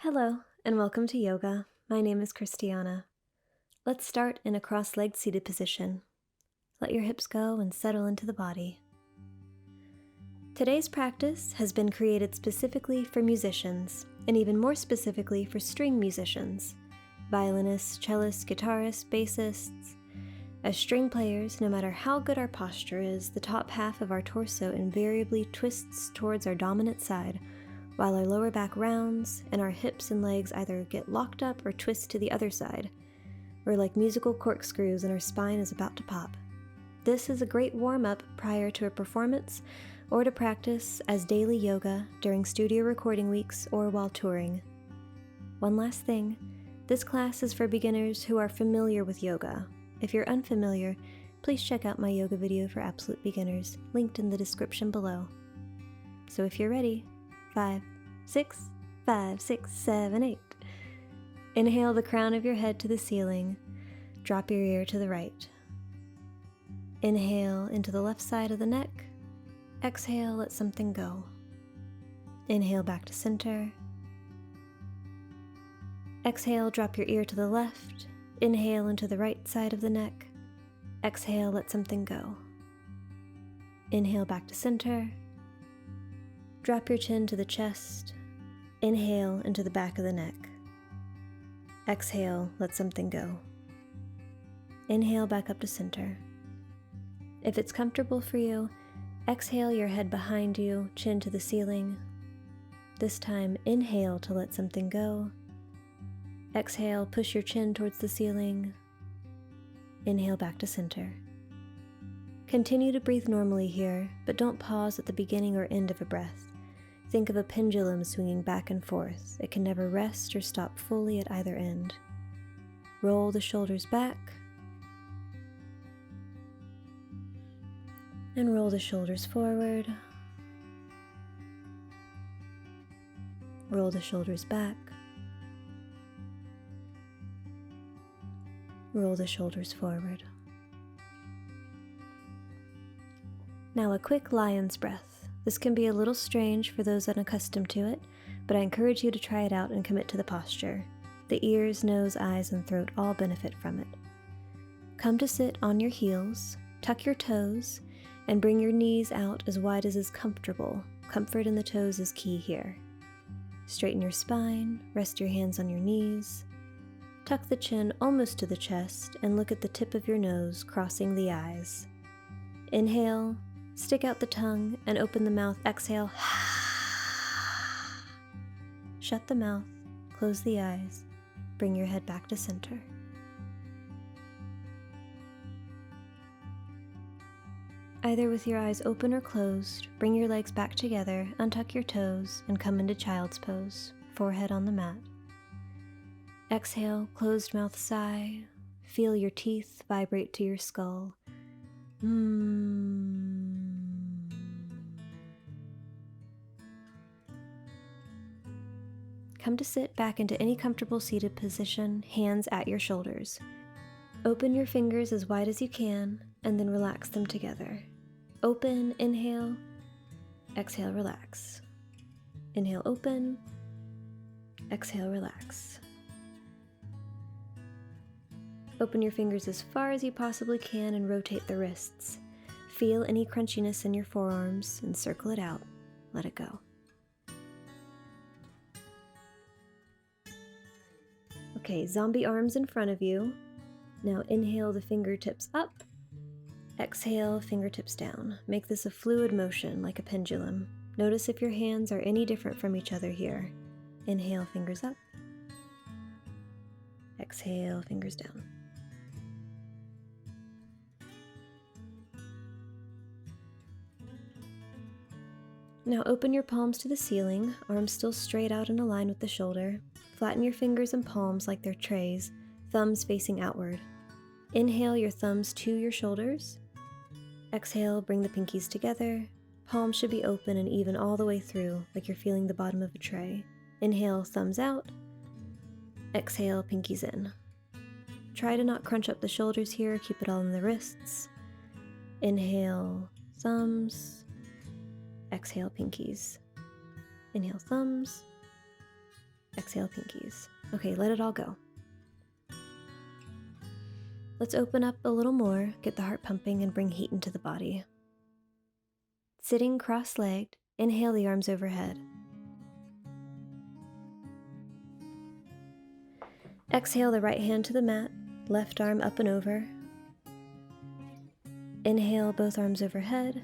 Hello, and welcome to yoga. My name is Christiana. Let's start in a cross-legged seated position. Let your hips go and settle into the body. Today's practice has been created specifically for musicians, and even more specifically for string musicians, violinists, cellists, guitarists, bassists. As string players, no matter how good our posture is, the top half of our torso invariably twists towards our dominant side, while our lower back rounds and our hips and legs either get locked up or twist to the other side. We're like musical corkscrews and our spine is about to pop. This is a great warm-up prior to a performance or to practice as daily yoga during studio recording weeks or while touring. One last thing, this class is for beginners who are familiar with yoga. If you're unfamiliar, please check out my yoga video for absolute beginners, linked in the description below. So if you're ready, 5, 6, 5, 6, 7, 8. Inhale the crown of your head to the ceiling. Drop your ear to the right. Inhale into the left side of the neck. Exhale, let something go. Inhale back to center. Exhale, drop your ear to the left. Inhale into the right side of the neck. Exhale, let something go. Inhale back to center. Drop your chin to the chest. Inhale into the back of the neck. Exhale, let something go. Inhale back up to center. If it's comfortable for you, exhale your head behind you, chin to the ceiling. This time, inhale to let something go. Exhale, push your chin towards the ceiling. Inhale back to center. Continue to breathe normally here, but don't pause at the beginning or end of a breath. Think of a pendulum swinging back and forth. It can never rest or stop fully at either end. Roll the shoulders back and roll the shoulders forward. Roll the shoulders back. Roll the shoulders forward. Now a quick lion's breath. This can be a little strange for those unaccustomed to it, but I encourage you to try it out and commit to the posture. The ears, nose, eyes, and throat all benefit from it. Come to sit on your heels, tuck your toes, and bring your knees out as wide as is comfortable. Comfort in the toes is key here. Straighten your spine, rest your hands on your knees. Tuck the chin almost to the chest and look at the tip of your nose, crossing the eyes. Inhale, stick out the tongue and open the mouth. Exhale. Shut the mouth, close the eyes, bring your head back to center. Either with your eyes open or closed, bring your legs back together, untuck your toes, and come into child's pose, forehead on the mat. Exhale, closed mouth sigh. Feel your teeth vibrate to your skull. Come to sit back into any comfortable seated position, hands at your shoulders. Open your fingers as wide as you can, and then relax them together. Open, inhale, exhale, relax. Inhale, open, exhale, relax. Open your fingers as far as you possibly can and rotate the wrists. Feel any crunchiness in your forearms and circle it out. Let it go. Okay, zombie arms in front of you. Now inhale the fingertips up. Exhale, fingertips down. Make this a fluid motion like a pendulum. Notice if your hands are any different from each other here. Inhale, fingers up. Exhale, fingers down. Now open your palms to the ceiling, arms still straight out in a line with the shoulder. Flatten your fingers and palms like they're trays, thumbs facing outward. Inhale your thumbs to your shoulders. Exhale, bring the pinkies together. Palms should be open and even all the way through, like you're feeling the bottom of a tray. Inhale, thumbs out. Exhale, pinkies in. Try to not crunch up the shoulders here, keep it all in the wrists. Inhale, thumbs. Exhale, pinkies. Inhale, thumbs. Exhale, pinkies. Okay, let it all go. Let's open up a little more, get the heart pumping, and bring heat into the body. Sitting cross-legged, inhale the arms overhead. Exhale the right hand to the mat, left arm up and over. Inhale both arms overhead.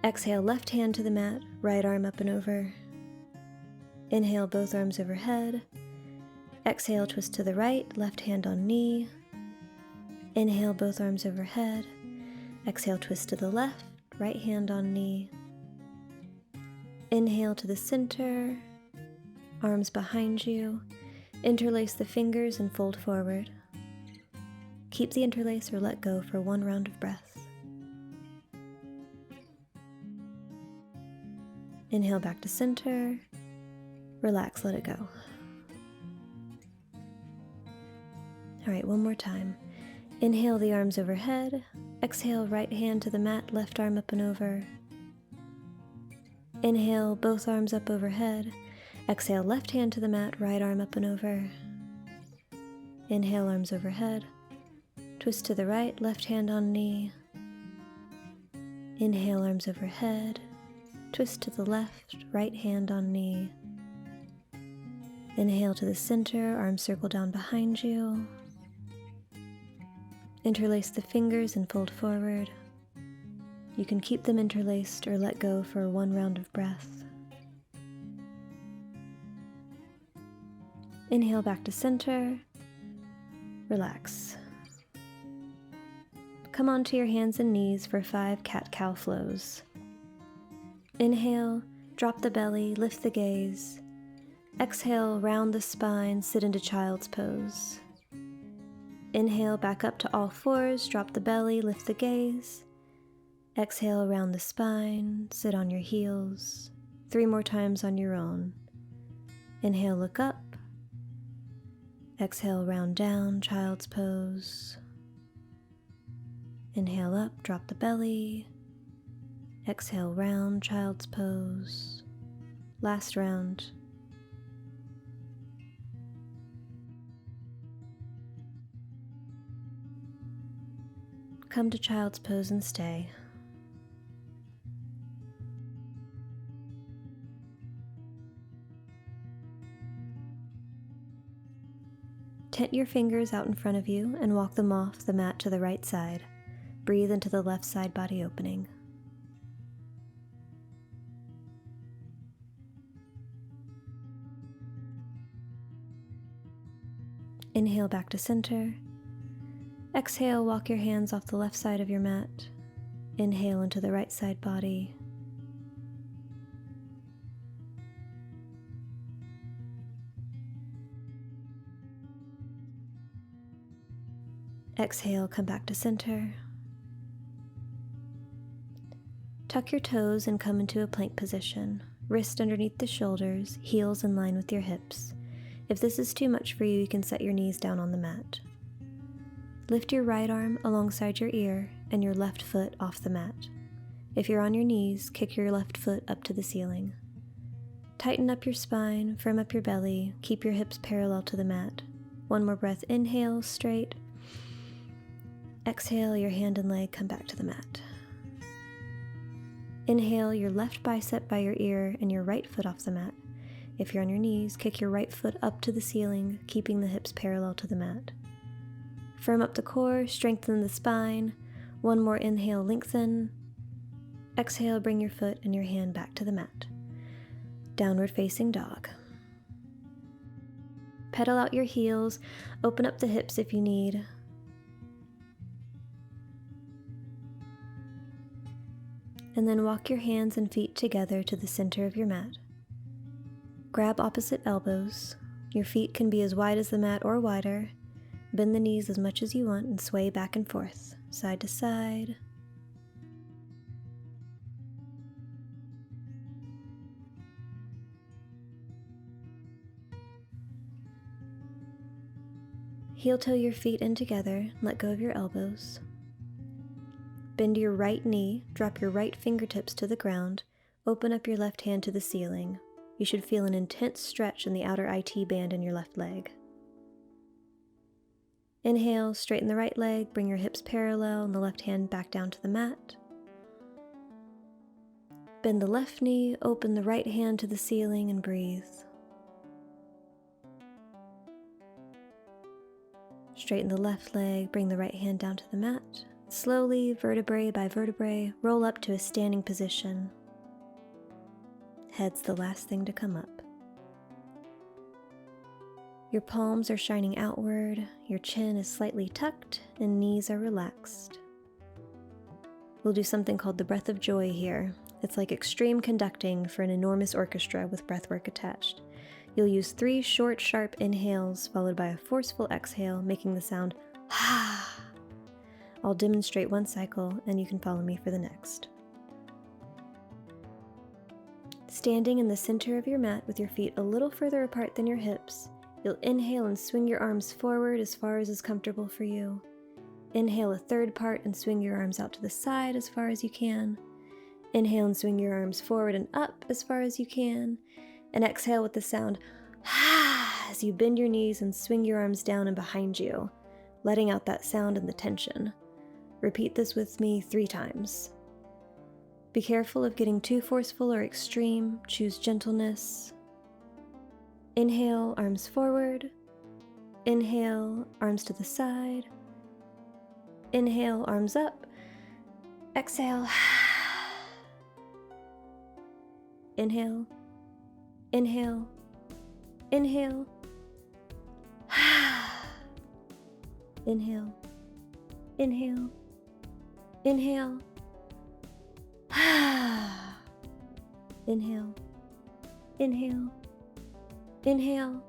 Exhale left hand to the mat, right arm up and over. Inhale both arms overhead. Exhale, twist to the right, left hand on knee. Inhale both arms overhead. Exhale, twist to the left, right hand on knee. Inhale to the center, arms behind you. Interlace the fingers and fold forward. Keep the interlace or let go for one round of breath. Inhale back to center. Relax, let it go. All right, one more time. Inhale the arms overhead. Exhale, right hand to the mat, left arm up and over. Inhale, both arms up overhead. Exhale, left hand to the mat, right arm up and over. Inhale, arms overhead. Twist to the right, left hand on knee. Inhale, arms overhead. Twist to the left, right hand on knee. Inhale to the center, arms circle down behind you. Interlace the fingers and fold forward. You can keep them interlaced or let go for one round of breath. Inhale back to center. Relax. Come onto your hands and knees for 5 cat-cow flows. Inhale, drop the belly, lift the gaze. Exhale, round the spine, sit into child's pose. Inhale, back up to all fours, drop the belly, lift the gaze. Exhale, round the spine, sit on your heels. 3 more times on your own. Inhale, look up. Exhale, round down, child's pose. Inhale up, drop the belly. Exhale, round, child's pose. Last round. Come to child's pose and stay. Tent your fingers out in front of you and walk them off the mat to the right side. Breathe into the left side body opening. Inhale back to center. Exhale, walk your hands off the left side of your mat. Inhale into the right side body. Exhale, come back to center. Tuck your toes and come into a plank position. Wrist underneath the shoulders, heels in line with your hips. If this is too much for you, you can set your knees down on the mat. Lift your right arm alongside your ear and your left foot off the mat. If you're on your knees, kick your left foot up to the ceiling. Tighten up your spine, firm up your belly, keep your hips parallel to the mat. One more breath, inhale, straight. Exhale, your hand and leg come back to the mat. Inhale, your left bicep by your ear and your right foot off the mat. If you're on your knees, kick your right foot up to the ceiling, keeping the hips parallel to the mat. Firm up the core, strengthen the spine. One more inhale, lengthen. Exhale, bring your foot and your hand back to the mat. Downward facing dog. Pedal out your heels, open up the hips if you need. And then walk your hands and feet together to the center of your mat. Grab opposite elbows. Your feet can be as wide as the mat or wider. Bend the knees as much as you want and sway back and forth, side to side. Heel toe your feet in together, let go of your elbows. Bend your right knee, drop your right fingertips to the ground, open up your left hand to the ceiling. you should feel an intense stretch in the outer IT band in your left leg. Inhale, straighten the right leg, bring your hips parallel and the left hand back down to the mat. Bend the left knee, open the right hand to the ceiling and breathe. Straighten the left leg, bring the right hand down to the mat. Slowly, vertebrae by vertebrae, roll up to a standing position. Head's the last thing to come up. Your palms are shining outward, your chin is slightly tucked, and knees are relaxed. We'll do something called the breath of joy here. It's like extreme conducting for an enormous orchestra with breathwork attached. You'll use 3 short, sharp inhales followed by a forceful exhale, making the sound ha. I'll demonstrate one cycle, and you can follow me for the next. Standing in the center of your mat with your feet a little further apart than your hips, you'll inhale and swing your arms forward as far as is comfortable for you. Inhale a third part and swing your arms out to the side as far as you can. Inhale and swing your arms forward and up as far as you can. And exhale with the sound ha as you bend your knees and swing your arms down and behind you, letting out that sound and the tension. Repeat this with me 3 times. Be careful of getting too forceful or extreme. Choose gentleness. Inhale, arms forward. Inhale, arms to the side. Inhale, arms up. Exhale. Inhale. Inhale. Inhale. Inhale. Inhale. Inhale. Inhale. Inhale. Inhale.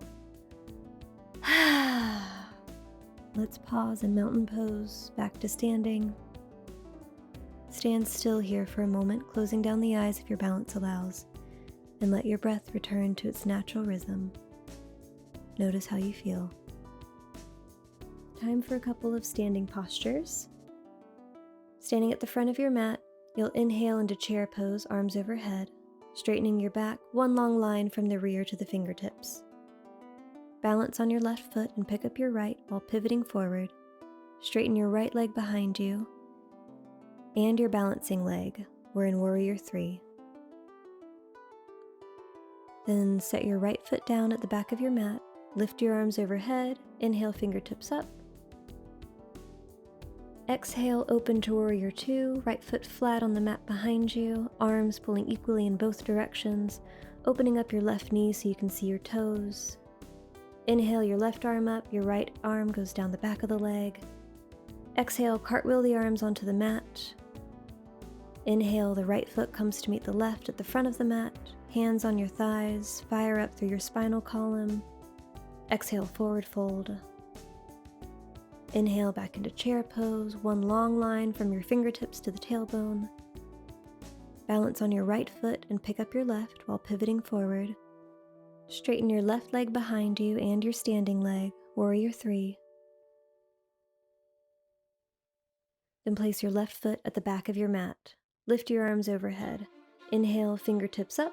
Let's pause in mountain pose, back to standing. Stand still here for a moment, closing down the eyes if your balance allows, and let your breath return to its natural rhythm. Notice how you feel. Time for a couple of standing postures. Standing at the front of your mat, you'll inhale into chair pose, arms overhead, straightening your back, one long line from the rear to the fingertips. Balance on your left foot and pick up your right while pivoting forward. Straighten your right leg behind you and your balancing leg. We're in Warrior 3. Then set your right foot down at the back of your mat. Lift your arms overhead. Inhale, fingertips up. Exhale, open to Warrior 2. Right foot flat on the mat behind you. Arms pulling equally in both directions. Opening up your left knee so you can see your toes. Inhale your left arm up. Your right arm goes down the back of the leg. Exhale, cartwheel the arms onto the mat. Inhale, the right foot comes to meet the left at the front of the mat. Hands on your thighs, fire up through your spinal column. Exhale, forward fold. Inhale back into chair pose, one long line from your fingertips to the tailbone. Balance on your right foot and pick up your left while pivoting forward. Straighten your left leg behind you and your standing leg, Warrior 3. Then place your left foot at the back of your mat. Lift your arms overhead. Inhale, fingertips up.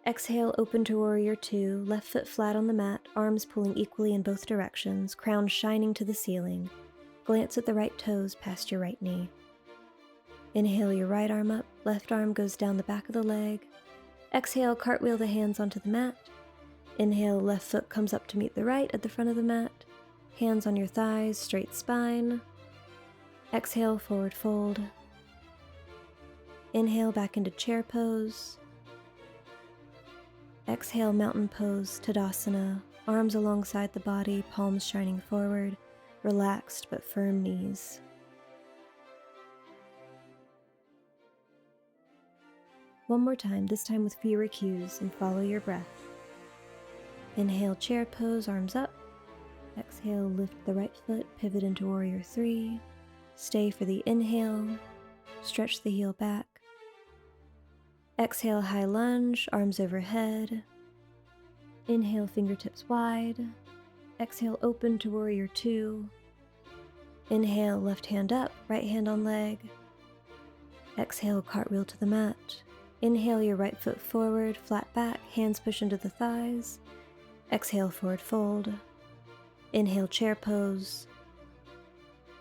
Exhale, open to Warrior 2, left foot flat on the mat, arms pulling equally in both directions, crown shining to the ceiling. Glance at the right toes past your right knee. Inhale your right arm up, left arm goes down the back of the leg. Exhale, cartwheel the hands onto the mat. Inhale, left foot comes up to meet the right at the front of the mat. Hands on your thighs, straight spine. Exhale, forward fold. Inhale back into chair pose. Exhale, mountain pose, Tadasana, arms alongside the body, palms shining forward, relaxed but firm knees. One more time, this time with fewer cues, and follow your breath. Inhale, chair pose, arms up. Exhale, lift the right foot, pivot into Warrior 3. Stay for the inhale, stretch the heel back. Exhale, high lunge, arms overhead. Inhale, fingertips wide. Exhale, open to Warrior 2. Inhale, left hand up, right hand on leg. Exhale, cartwheel to the mat. Inhale your right foot forward, flat back, hands push into the thighs. Exhale, forward fold. Inhale, chair pose.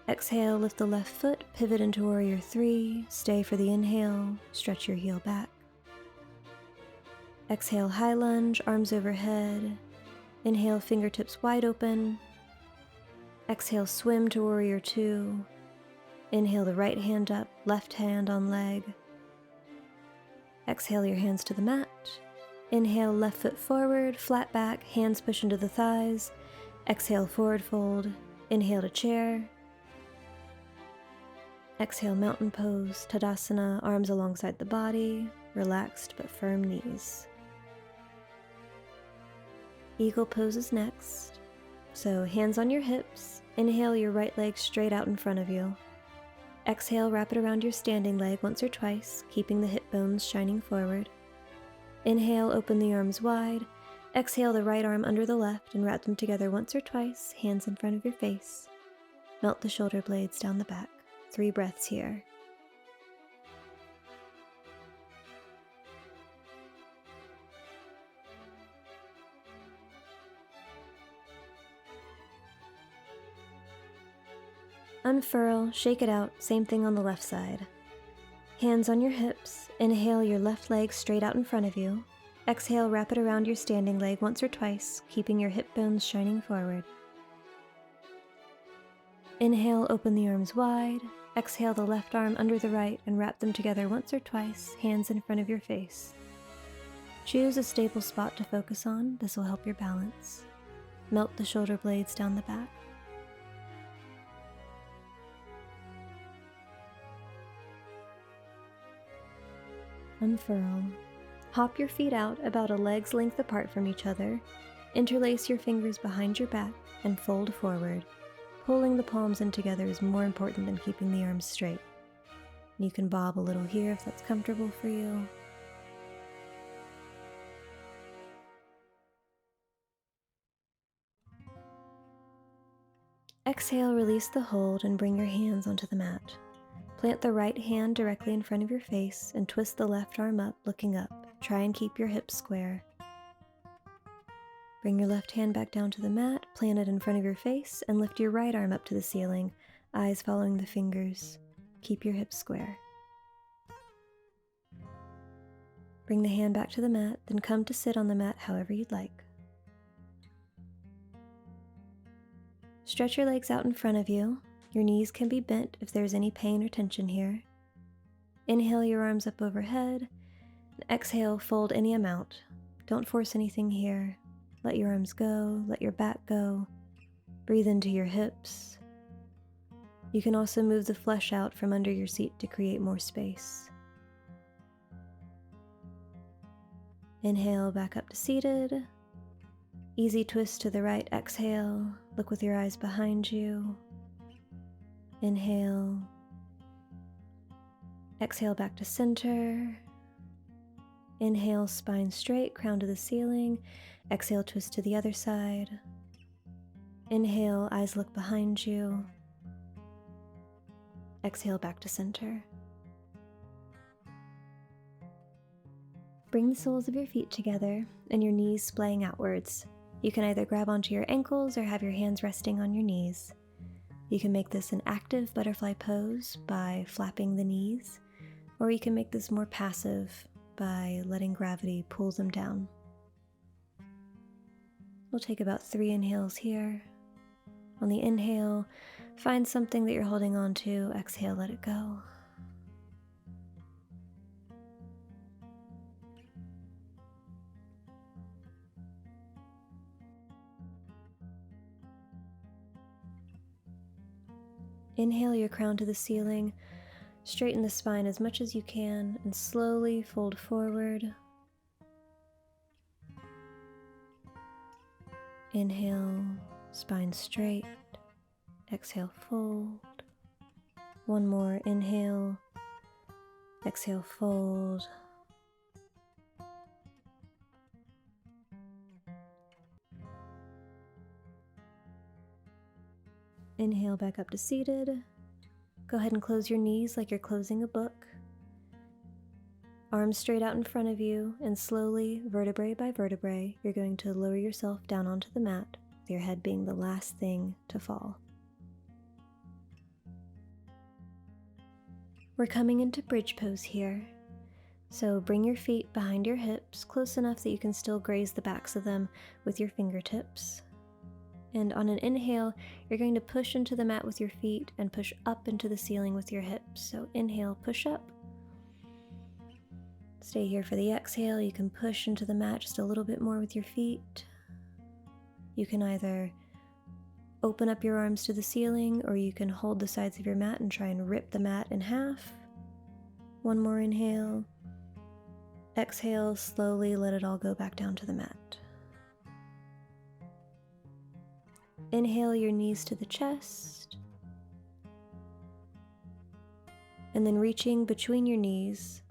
Exhale, lift the left foot, pivot into warrior 3. Stay for the inhale, stretch your heel back. Exhale, high lunge, arms overhead. Inhale, fingertips wide open. Exhale, swim to warrior 2. Inhale the right hand up, left hand on leg. Exhale your hands to the mat. Inhale, left foot forward, flat back, hands push into the thighs. Exhale, forward fold. Inhale to chair. Exhale, mountain pose, Tadasana, arms alongside the body, relaxed but firm knees. Eagle pose is next. So hands on your hips. Inhale your right leg straight out in front of you. Exhale, wrap it around your standing leg once or twice, keeping the hip bones shining forward. Inhale, open the arms wide. Exhale the right arm under the left and wrap them together once or twice, hands in front of your face. Melt the shoulder blades down the back. 3 breaths here. Unfurl, shake it out, same thing on the left side. Hands on your hips, inhale your left leg straight out in front of you. Exhale, wrap it around your standing leg once or twice, keeping your hip bones shining forward. Inhale, open the arms wide. Exhale the left arm under the right and wrap them together once or twice, hands in front of your face. Choose a stable spot to focus on, this will help your balance. Melt the shoulder blades down the back. Unfurl. Hop your feet out about a leg's length apart from each other. Interlace your fingers behind your back and fold forward. Pulling the palms in together is more important than keeping the arms straight. You can bob a little here if that's comfortable for you. Exhale, release the hold and bring your hands onto the mat. Plant the right hand directly in front of your face and twist the left arm up, looking up. Try and keep your hips square. Bring your left hand back down to the mat, plant it in front of your face, and lift your right arm up to the ceiling, eyes following the fingers. Keep your hips square. Bring the hand back to the mat, then come to sit on the mat however you'd like. Stretch your legs out in front of you. Your knees can be bent if there's any pain or tension here. Inhale your arms up overhead. And exhale, fold any amount. Don't force anything here. Let your arms go, let your back go. Breathe into your hips. You can also move the flesh out from under your seat to create more space. Inhale, back up to seated. Easy twist to the right, exhale. Look with your eyes behind you. Inhale. Exhale back to center. Inhale, spine straight, crown to the ceiling. Exhale, twist to the other side. Inhale, eyes look behind you. Exhale back to center. Bring the soles of your feet together and your knees splaying outwards. You can either grab onto your ankles or have your hands resting on your knees. You can make this an active butterfly pose by flapping the knees, or you can make this more passive by letting gravity pull them down. We'll take about 3 inhales here. On the inhale, find something that you're holding on to. Exhale, let it go. Inhale your crown to the ceiling, straighten the spine as much as you can, and slowly fold forward. Inhale, spine straight. Exhale, fold. One more, inhale. Exhale, fold. Inhale back up to seated. Go ahead and close your knees like you're closing a book. Arms straight out in front of you, and slowly, vertebrae by vertebrae, you're going to lower yourself down onto the mat, with your head being the last thing to fall. We're coming into bridge pose here. So bring your feet behind your hips, close enough that you can still graze the backs of them with your fingertips. And on an inhale, you're going to push into the mat with your feet and push up into the ceiling with your hips. So inhale, push up. Stay here for the exhale. You can push into the mat just a little bit more with your feet. You can either open up your arms to the ceiling, or you can hold the sides of your mat and try and rip the mat in half. One more inhale. Exhale, slowly let it all go back down to the mat. Inhale your knees to the chest. And then reaching between your knees,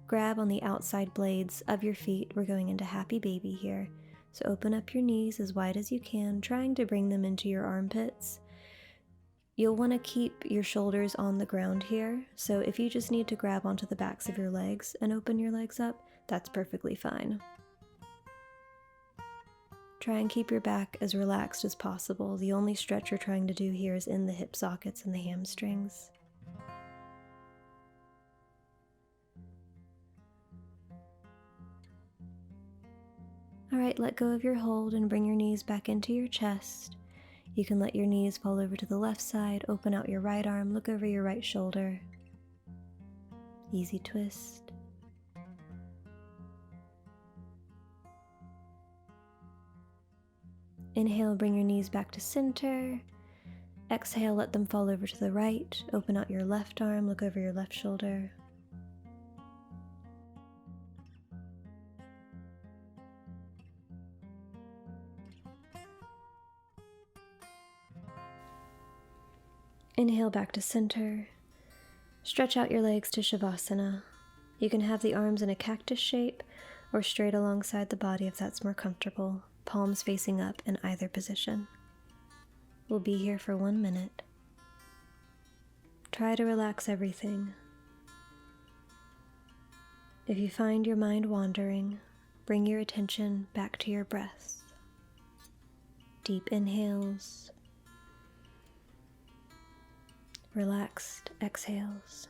grab on the outside blades of your feet. We're going into happy baby here. So open up your knees as wide as you can, trying to bring them into your armpits. You'll want to keep your shoulders on the ground here. So if you just need to grab onto the backs of your legs and open your legs up, that's perfectly fine. Try and keep your back as relaxed as possible. The only stretch you're trying to do here is in the hip sockets and the hamstrings. Alright, let go of your hold and bring your knees back into your chest. You can let your knees fall over to the left side, open out your right arm, look over your right shoulder. Easy twist. Inhale, bring your knees back to center. Exhale, let them fall over to the right. Open out your left arm, look over your left shoulder. Inhale back to center. Stretch out your legs to Savasana. You can have the arms in a cactus shape or straight alongside the body if that's more comfortable. Palms facing up in either position. We'll be here for 1 minute. Try to relax everything. If you find your mind wandering, bring your attention back to your breath. Deep inhales. Relaxed exhales.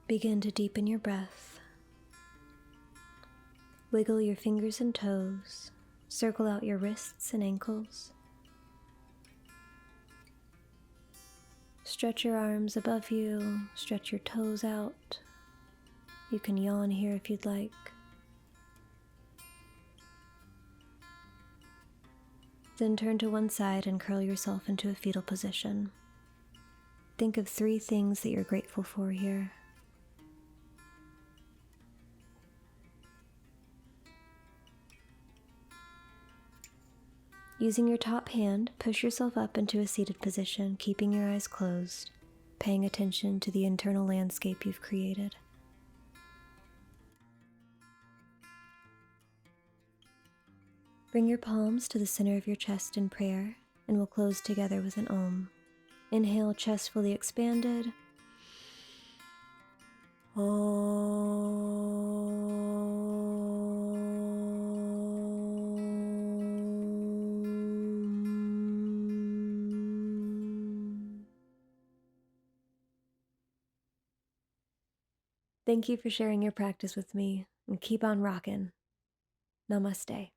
Begin to deepen your breath. Wiggle your fingers and toes. Circle out your wrists and ankles. Stretch your arms above you. Stretch your toes out. You can yawn here if you'd like. Then turn to one side and curl yourself into a fetal position. Think of 3 things that you're grateful for here. Using your top hand, push yourself up into a seated position, keeping your eyes closed, paying attention to the internal landscape you've created. Bring your palms to the center of your chest in prayer, and we'll close together with an Om. Inhale, chest fully expanded. Thank you for sharing your practice with me, and keep on rockin'. Namaste.